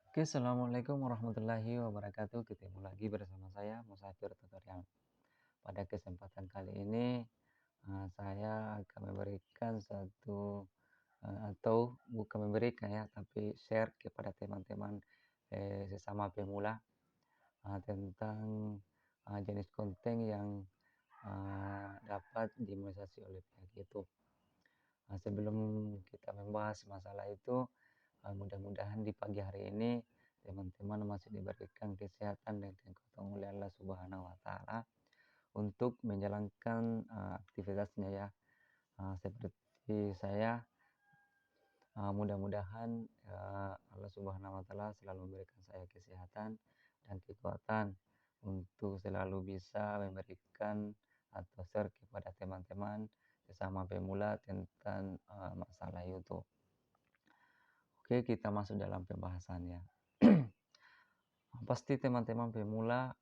Oke, assalamualaikum warahmatullahi wabarakatuh. Ketemu lagi bersama saya Musafir Tutorial. Pada kesempatan kali ini saya akan memberikan atau bukan memberikan ya, tapi share kepada teman-teman sesama pemula tentang jenis konten yang dapat dimonetisasi oleh pihak YouTube. Sebelum kita membahas masalah itu, mudah-mudahan di pagi hari ini teman-teman masih diberikan kesehatan dan kekuatan oleh Allah Subhanahu wa taala untuk menjalankan aktivitasnya ya. Seperti saya, mudah-mudahan Allah Subhanahu wa taala selalu memberikan saya kesehatan dan kekuatan untuk selalu bisa memberikan atau share kepada teman-teman sesama pemula tentang masalah YouTube. Oke, kita masuk dalam pembahasannya. Pasti teman-teman pemula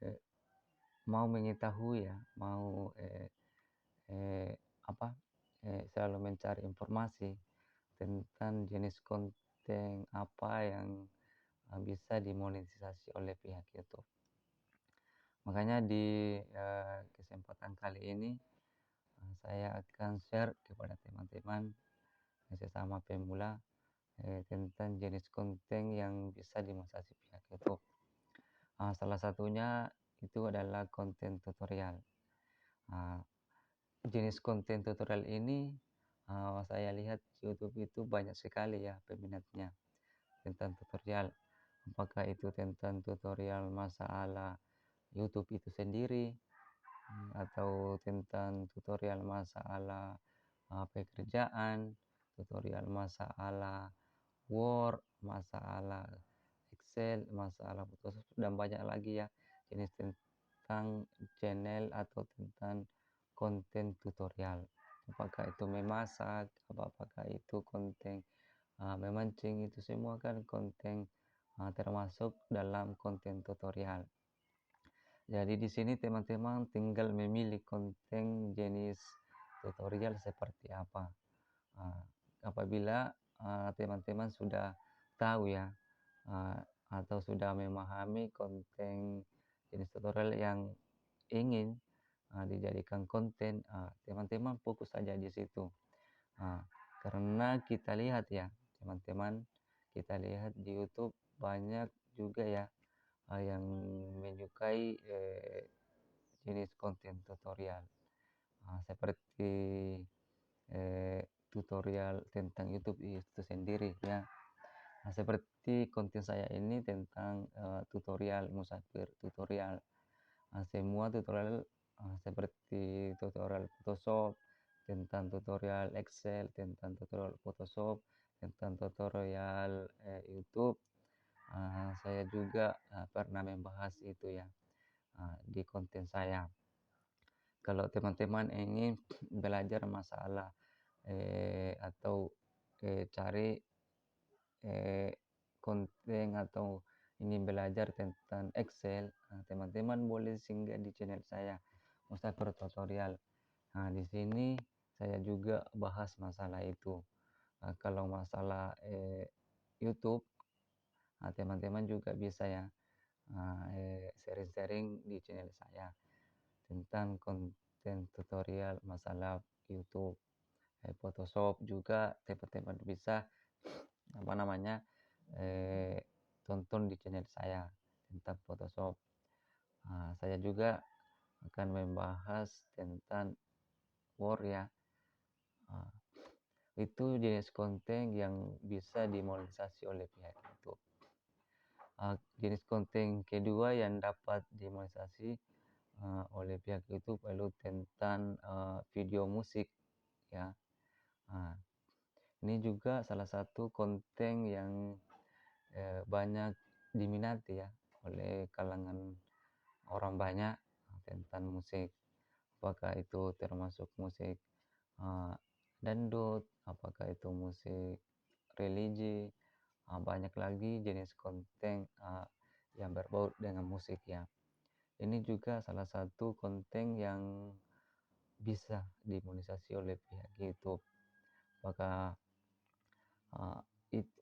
eh, mau mengetahui ya, mau eh, apa selalu mencari informasi tentang jenis konten apa yang bisa dimonetisasi oleh pihak YouTube. Makanya di kesempatan kali ini saya akan share kepada teman-teman sesama pemula tentang jenis konten yang bisa dimonetisasi pihak YouTube. Salah satunya itu adalah konten tutorial. Ah, Jenis konten tutorial ini saya lihat YouTube itu banyak sekali ya peminatnya tentang tutorial. Apakah itu tentang tutorial masalah YouTube itu sendiri, atau tentang tutorial masalah pekerjaan, tutorial masalah Word, masalah Excel, masalah Photoshop, dan banyak lagi ya jenis tentang channel atau tentang konten tutorial. Apakah itu memasak, apakah itu konten memancing, itu semua kan konten termasuk dalam konten tutorial. Jadi di sini teman-teman tinggal memilih konten jenis tutorial seperti apa. Ah, Apabila teman-teman sudah tahu ya atau sudah memahami konten jenis tutorial yang ingin dijadikan konten, teman-teman fokus saja di situ. Ah, karena kita lihat ya, teman-teman, kita lihat di YouTube banyak juga ya yang menyukai jenis konten tutorial, seperti tutorial tentang YouTube itu sendiri ya. Seperti konten saya ini tentang tutorial Musafir tutorial. Semua tutorial seperti tutorial Photoshop, tentang tutorial Excel, tentang tutorial Photoshop, tentang tutorial YouTube. Saya juga pernah membahas itu ya di konten saya. Kalau teman-teman ingin belajar masalah atau cari eh, konten atau ingin belajar tentang Excel, teman-teman boleh singgah di channel saya, Mustafir Tutorial. Di sini saya juga bahas masalah itu. Kalau masalah YouTube, teman-teman juga bisa ya sharing-sharing di channel saya tentang konten tutorial masalah YouTube, Photoshop juga teman-teman bisa apa namanya tonton di channel saya tentang Photoshop. Saya juga akan membahas tentang Word ya. Ah, itu jenis konten yang bisa dimonetisasi oleh pihak YouTube. Jenis konten kedua yang dapat dimonetisasi oleh pihak YouTube lalu tentang video musik ya. Ah, ini juga salah satu konten yang banyak diminati ya oleh kalangan orang banyak tentang musik. Apakah itu termasuk musik uh, dangdut, apakah itu musik religi, banyak lagi jenis konten yang berbau dengan musik ya. Ini juga salah satu konten yang bisa dimonetisasi oleh pihak YouTube. Apakah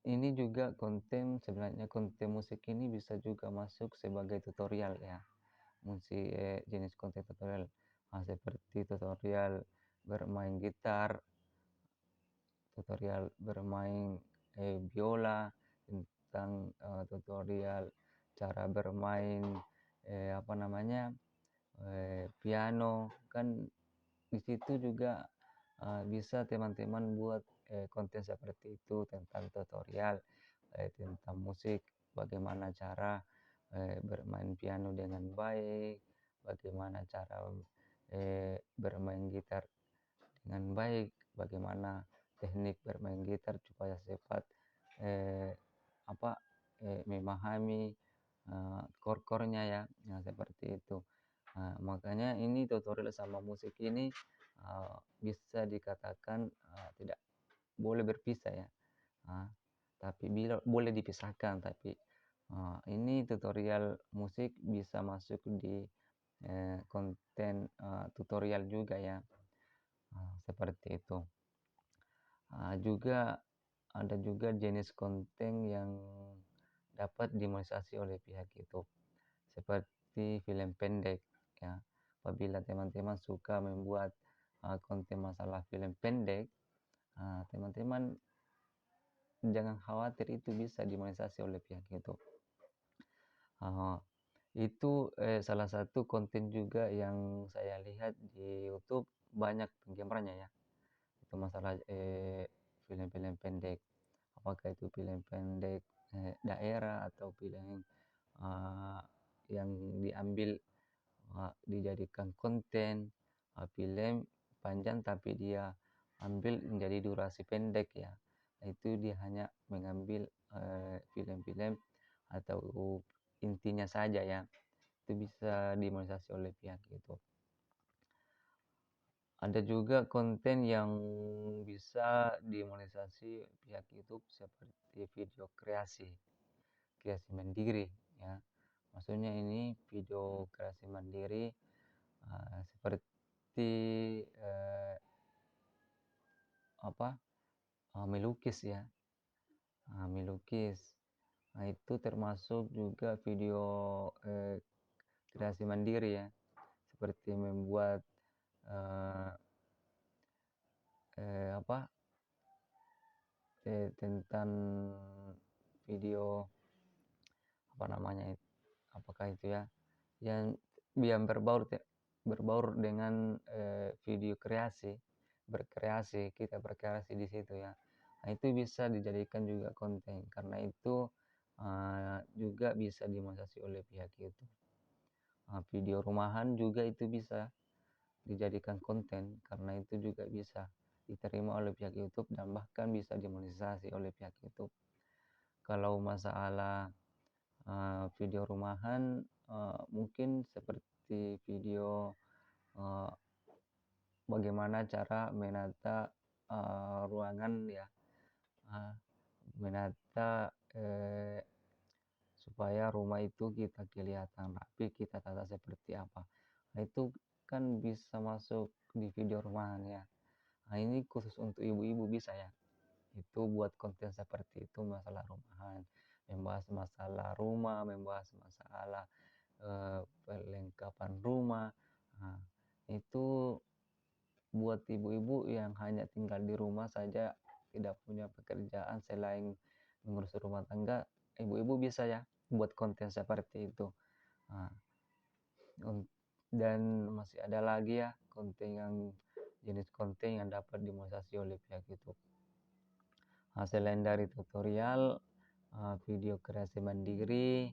ini juga konten sebenarnya konten musik ini bisa juga masuk sebagai tutorial ya, jenis konten tutorial, seperti tutorial bermain gitar, tutorial bermain, biola, tentang, tutorial cara bermain, apa namanya, piano, kan di situ juga, bisa teman-teman buat, konten seperti itu tentang tutorial, tentang musik, bagaimana cara, bermain piano dengan baik, bagaimana cara, bermain gitar dengan baik, bagaimana teknik bermain gitar supaya cepat, eee, apa, memahami, chord-chord-nya ya, nah seperti itu. Nah, makanya ini tutorial sama musik ini, bisa dikatakan, tidak boleh berpisah ya, tapi boleh dipisahkan, tapi, ini tutorial musik bisa masuk di, konten, tutorial juga ya, seperti itu. Juga ada juga jenis konten yang dapat dimonetisasi oleh pihak YouTube, seperti film pendek ya. Apabila teman-teman suka membuat, konten masalah film pendek, teman-teman jangan khawatir itu bisa dimonetisasi oleh pihak YouTube. Itu, salah satu konten juga yang saya lihat di YouTube banyak penggemarnya ya, itu masalah, film-film pendek. Apakah itu film pendek, daerah atau film, eee, yang diambil, dijadikan konten, film panjang tapi dia ambil menjadi durasi pendek ya. Itu dia hanya mengambil, film-film atau intinya saja ya, itu bisa dimonetisasi oleh pihak YouTube. Ada juga konten yang bisa dimonetisasi pihak YouTube seperti video kreasi mandiri ya. Maksudnya ini video kreasi mandiri, seperti, eee, apa, melukis ya, melukis. Nah, itu termasuk juga video, kreasi mandiri ya, seperti membuat, eee apa, tentang video, apa namanya apakah itu ya, yang berbaur dengan, video kreasi, kita berkreasi di situ ya. Nah, itu bisa dijadikan juga konten, karena itu, juga bisa dimonetisasi oleh pihak YouTube. Video rumahan juga itu bisa dijadikan konten, karena itu juga bisa diterima oleh pihak YouTube dan bahkan bisa dimonetisasi oleh pihak YouTube. Kalau masalah, video rumahan, mungkin seperti video, eee, bagaimana cara menata, ruangan ya, menata, supaya rumah itu kita kelihatan rapi, kita tata seperti apa. Nah, itu kan bisa masuk di video rumahan ya. Nah, ini khusus untuk ibu-ibu bisa ya. Itu buat konten seperti itu, masalah rumahan, membahas masalah rumah, membahas masalah, perlengkapan rumah. Nah, itu buat ibu-ibu yang hanya tinggal di rumah saja, tidak punya pekerjaan selain mengurus rumah tangga, ibu-ibu bisa ya buat konten seperti itu. Nah, dan masih ada lagi ya jenis konten yang dapat dimonetisasi oleh pihak YouTube. Selain dari tutorial, video kreasi mandiri,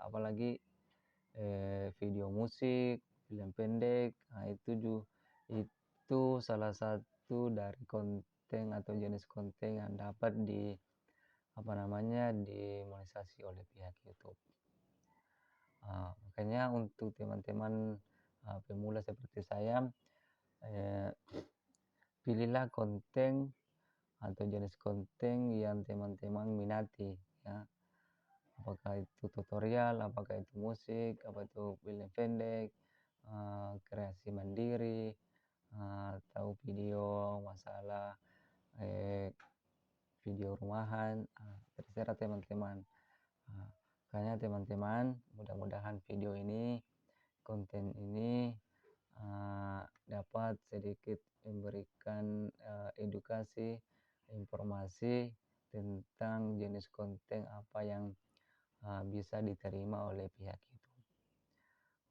apalagi, video musik, film pendek, itu salah satu dari konten atau jenis konten yang dapat dimonetisasi oleh pihak YouTube. Makanya untuk teman-teman, pemula seperti saya, pilihlah konten atau jenis konten yang teman-teman minati ya. Apakah itu tutorial, apakah itu musik, apa itu film pendek, kreasi mandiri, atau video masalah, video rumahan, terserah teman-teman. Makanya teman-teman, mudah-mudahan video ini, konten ini dapat sedikit memberikan edukasi, informasi tentang jenis konten apa yang bisa diterima oleh pihak itu.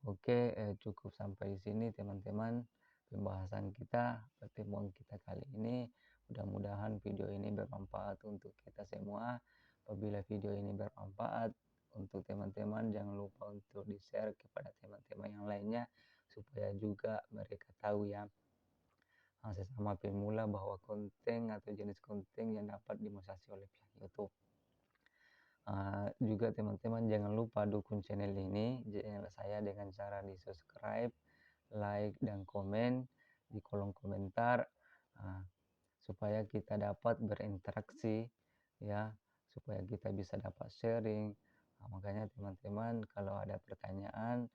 Oke, cukup sampai di sini teman-teman pembahasan kita, pertemuan kita kali ini. Mudah-mudahan video ini bermanfaat untuk kita semua. Apabila video ini bermanfaat untuk teman-teman, jangan lupa untuk di-share kepada teman-teman yang lainnya supaya juga mereka tahu ya, sesama pemula, bahwa konten atau jenis konten yang dapat dimonetasi oleh pihak YouTube. Juga teman-teman jangan lupa dukung channel ini, channel saya, dengan cara di subscribe, like, dan komen di kolom komentar, supaya kita dapat berinteraksi ya, supaya kita bisa dapat sharing. Makanya teman-teman kalau ada pertanyaan,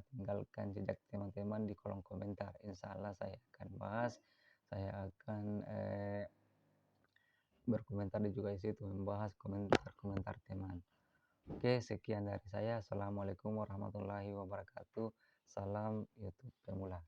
tinggalkan jejak teman-teman di kolom komentar. Insya Allah saya akan bahas, saya akan berkomentar juga di situ, membahas komentar-komentar teman. Oke, sekian dari saya. Assalamualaikum warahmatullahi wabarakatuh. Salam YouTube pemula.